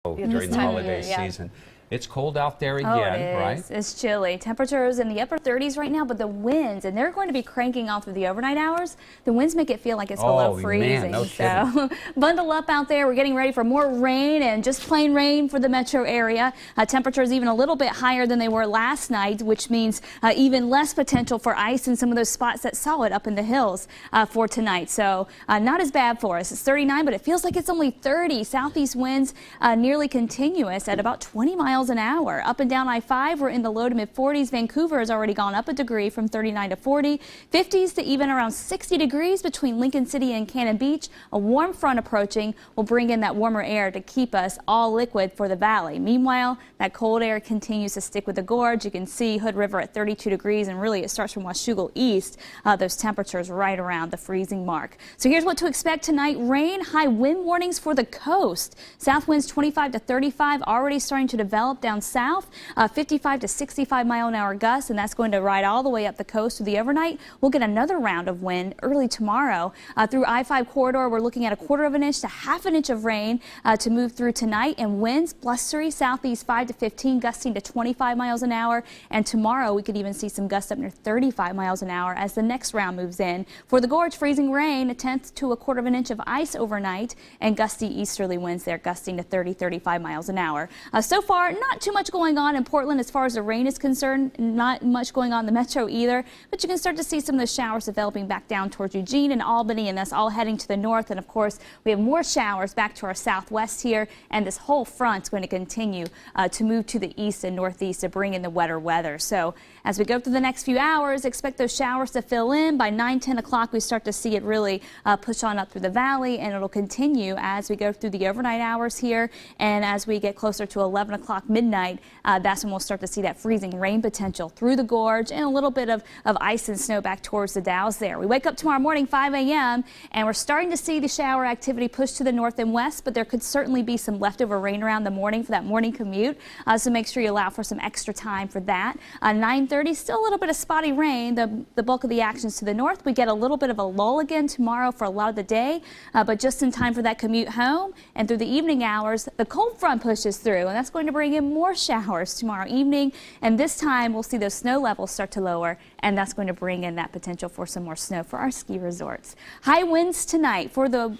during the holiday season. It's cold out there again, right? It's chilly. Temperatures in the upper 30s right now, but the winds, and they're going to be cranking off through the overnight hours. The winds make it feel like it's below freezing. Man, no so bundle up out there. We're getting ready for more rain and just plain rain for the metro area. Temperatures even a little bit higher than they were last night, which means even less potential for ice in some of those spots that saw it up in the hills for tonight. So not as bad for us. It's 39, but it feels like it's only 30. Southeast winds nearly continuous at about 20 miles an hour. Up and down I-5, we're in the low to mid 40s. Vancouver has already gone up a degree from 39 to 40. 50s to even around 60 degrees between Lincoln City and Cannon Beach. A warm front approaching will bring in that warmer air to keep us all liquid for the valley. Meanwhile, that cold air continues to stick with the gorge. You can see Hood River at 32 degrees, and really it starts from Washougal east. Those temperatures right around the freezing mark. So here's what to expect tonight. Rain, high wind warnings for the coast. South winds 25 to 35 already starting to develop down south, 55 to 65 mile-an-hour gusts, and that's going to ride all the way up the coast through the overnight. We'll get another round of wind early tomorrow. Through I-5 corridor, we're looking at a quarter of an inch to half an inch of rain to move through tonight, and winds blustery southeast 5 to 15, gusting to 25 miles an hour. And tomorrow we could even see some gusts up near 35 miles an hour as the next round moves in. For the gorge, freezing rain, a tenth to a quarter of an inch of ice overnight, and gusty easterly winds there, gusting to 30-35 miles an hour. So far, not too much going on in Portland as far as the rain is concerned. Not much going on in the metro either, but you can start to see some of those showers developing back down towards Eugene and Albany, and that's all heading to the north. And of course, we have more showers back to our southwest here, and this whole front's going to continue to move to the east and northeast to bring in the wetter weather. So as we go through the next few hours, expect those showers to fill in. By 9-10 o'clock, we start to see it really push on up through the valley, and it'll continue as we go through the overnight hours here, and as we get closer to 11 o'clock midnight, that's when we'll start to see that freezing rain potential through the gorge and a little bit of ice and snow back towards the Dalles there. We wake up tomorrow morning 5 a.m. and we're starting to see the shower activity push to the north and west, but there could certainly be some leftover rain around the morning for that morning commute, so make sure you allow for some extra time for that. 9:30, still a little bit of spotty rain. The bulk of the actions to the north. We get a little bit of a lull again tomorrow for a lot of the day, but just in time for that commute home. And through the evening hours, the cold front pushes through, and that's going to bring in more showers tomorrow evening, and this time we'll see those snow levels start to lower, and that's going to bring in that potential for some more snow for our ski resorts. High winds tonight for the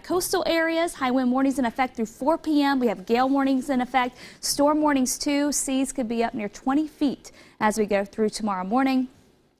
coastal areas. High wind warnings in effect through 4 p.m. We have gale warnings in effect, storm warnings too. Seas could be up near 20 feet as we go through tomorrow morning.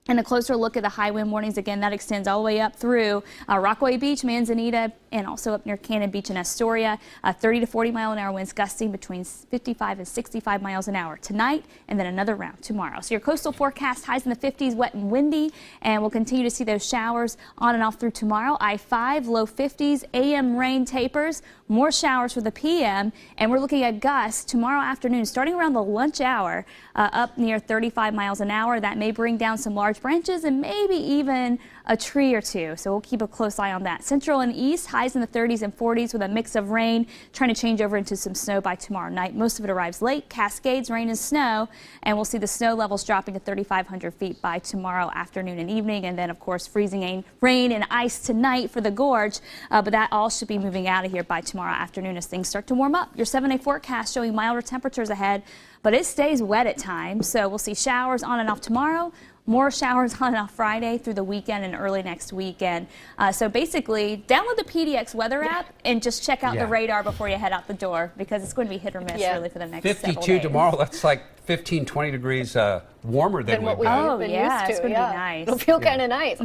And a closer look at the high wind warnings, again, that extends all the way up through Rockaway Beach, Manzanita, and also up near Cannon Beach and Astoria. 30 to 40 mile-an-hour winds gusting between 55 and 65 miles an hour tonight, and then another round tomorrow. So your coastal forecast, highs in the 50s, wet and windy, and we'll continue to see those showers on and off through tomorrow. I-5, low 50s, AM rain tapers, more showers for the PM, and we're looking at gusts tomorrow afternoon, starting around the lunch hour, up near 35 miles an hour. That may bring down some large branches and maybe even a tree or two, so we'll keep a close eye on that. Central and east, highs in the 30s and 40s with a mix of rain, trying to change over into some snow by tomorrow night. Most of it arrives late. Cascades, rain and snow, and we'll see the snow levels dropping to 3,500 feet by tomorrow afternoon and evening, and then of course freezing rain and ice tonight for the gorge, but that all should be moving out of here by tomorrow afternoon as things start to warm up. Your 7-day forecast showing milder temperatures ahead, but it stays wet at times, so we'll see showers on and off tomorrow. More showers on and off Friday through the weekend and early next weekend. So basically, download the PDX weather app and just check out the radar before you head out the door, because it's going to be hit or miss really for the next 52 tomorrow. That's like 15, 20 degrees warmer than what we've been used to. It's going to be nice. It'll feel kind of nice.